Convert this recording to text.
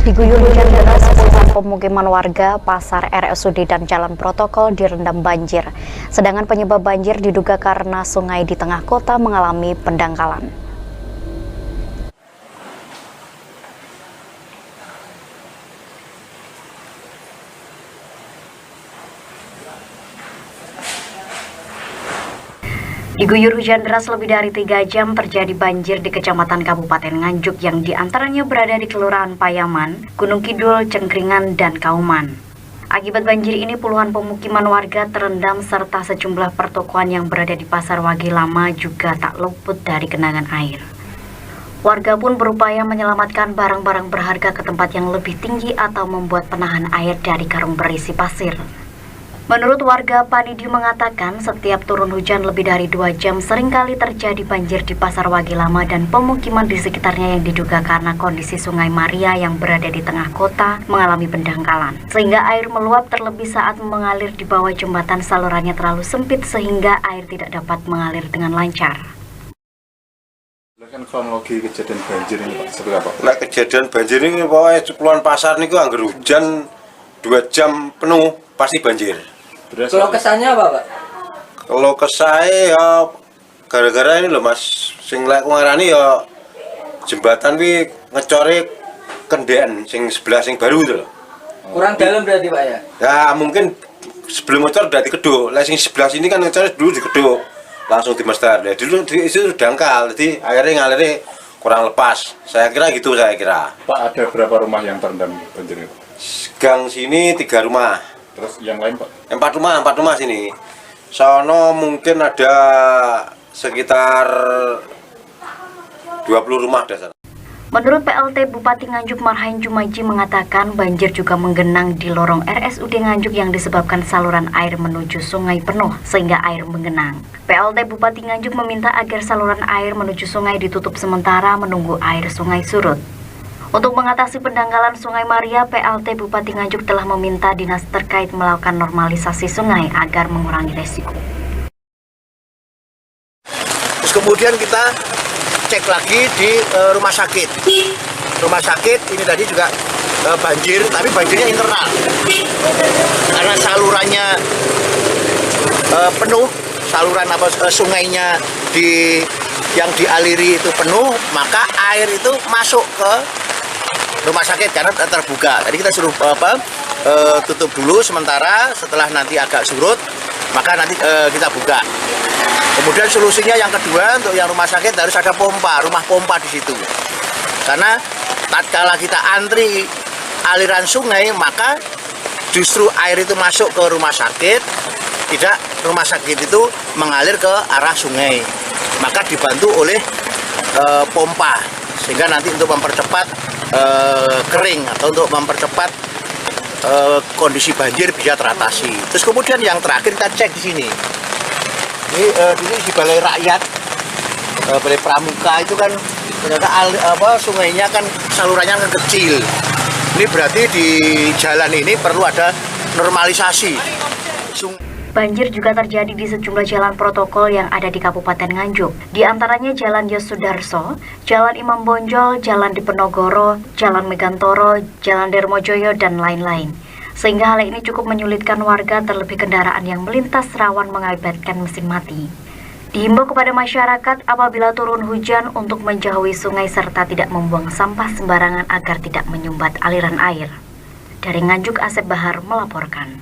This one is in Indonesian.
Diguyur hujan deras, puluhan pemukiman warga, pasar, RSUD, dan jalan protokol direndam banjir. Sedangkan penyebab banjir diduga karena sungai di tengah kota mengalami pendangkalan. Diguyur hujan deras lebih dari 3 jam terjadi banjir di Kecamatan Kabupaten Nganjuk yang diantaranya berada di Kelurahan Payaman, Gunung Kidul, Cengkringan, dan Kauman. Akibat banjir ini puluhan pemukiman warga terendam serta sejumlah pertokoan yang berada di Pasar Wage Lama juga tak luput dari genangan air. Warga pun berupaya menyelamatkan barang-barang berharga ke tempat yang lebih tinggi atau membuat penahan air dari karung berisi pasir. Menurut warga, Panidi mengatakan setiap turun hujan lebih dari 2 jam seringkali terjadi banjir di Pasar Wage Lama dan pemukiman di sekitarnya yang diduga karena kondisi Sungai Maria yang berada di tengah kota mengalami pendangkalan. Sehingga air meluap terlebih saat mengalir di bawah jembatan salurannya terlalu sempit sehingga air tidak dapat mengalir dengan lancar. Kan kronologi kejadian banjir ini Pak, seperti apa? Nah, kejadian banjir ini pokoknya cepluan pasar ini anggar hujan 2 jam penuh pasti banjir. Kalau kesannya apa, Pak? Kalau kesai ya gara-gara ini loh Mas, sing lek ngarani ya jembatan wi ngecore kendean sing sebelah sing baru itu loh. Kurang dalam berarti, Pak ya? Ya mungkin sebelum ngecor udah dikeduk. Lek sing sebelah sini kan ngecor dulu dikeduk. Langsung dimester. Ya dulu itu dangkal. Jadi akhirnya ngalirnya kurang lepas. Saya kira gitu saya kira. Pak, ada berapa rumah yang terendam banjir itu? Gang sini 3 rumah. Terus yang lain Pak? 4 rumah sini. Sono mungkin ada sekitar 20 rumah dasar. Menurut PLT Bupati Nganjuk Marhain Jumaji mengatakan banjir juga menggenang di lorong RSUD Nganjuk yang disebabkan saluran air menuju sungai penuh sehingga air menggenang. PLT Bupati Nganjuk meminta agar saluran air menuju sungai ditutup sementara menunggu air sungai surut. Untuk mengatasi pendangkalan Sungai Maria, PLT Bupati Nganjuk telah meminta dinas terkait melakukan normalisasi sungai agar mengurangi resiko. Terus kemudian kita cek lagi di rumah sakit. Rumah sakit ini tadi juga banjir, tapi banjirnya internal. Karena salurannya penuh, saluran sungainya yang dialiri itu penuh, maka air itu masuk ke rumah sakit karena terbuka. Tadi kita suruh tutup dulu sementara, setelah nanti agak surut maka nanti kita buka. Kemudian solusinya yang kedua untuk yang rumah sakit harus ada pompa, rumah pompa di situ. Karena tatkala kita antri aliran sungai maka justru air itu masuk ke rumah sakit, tidak rumah sakit itu mengalir ke arah sungai. Maka dibantu oleh pompa sehingga nanti untuk mempercepat kering atau untuk mempercepat kondisi banjir bisa teratasi. Terus kemudian yang terakhir kita cek di sini. Ini di Balai Rakyat, Balai Pramuka itu kan ternyata sungainya kan salurannya kan kecil. Ini berarti di jalan ini perlu ada normalisasi. Banjir juga terjadi di sejumlah jalan protokol yang ada di Kabupaten Nganjuk. Di antaranya Jalan Yosudarso, Jalan Imam Bonjol, Jalan Diponegoro, Jalan Megantoro, Jalan Dermojoyo, dan lain-lain. Sehingga hal ini cukup menyulitkan warga terlebih kendaraan yang melintas rawan mengakibatkan mesin mati. Dihimbau kepada masyarakat apabila turun hujan untuk menjauhi sungai serta tidak membuang sampah sembarangan agar tidak menyumbat aliran air. Dari Nganjuk, Asep Bahar melaporkan.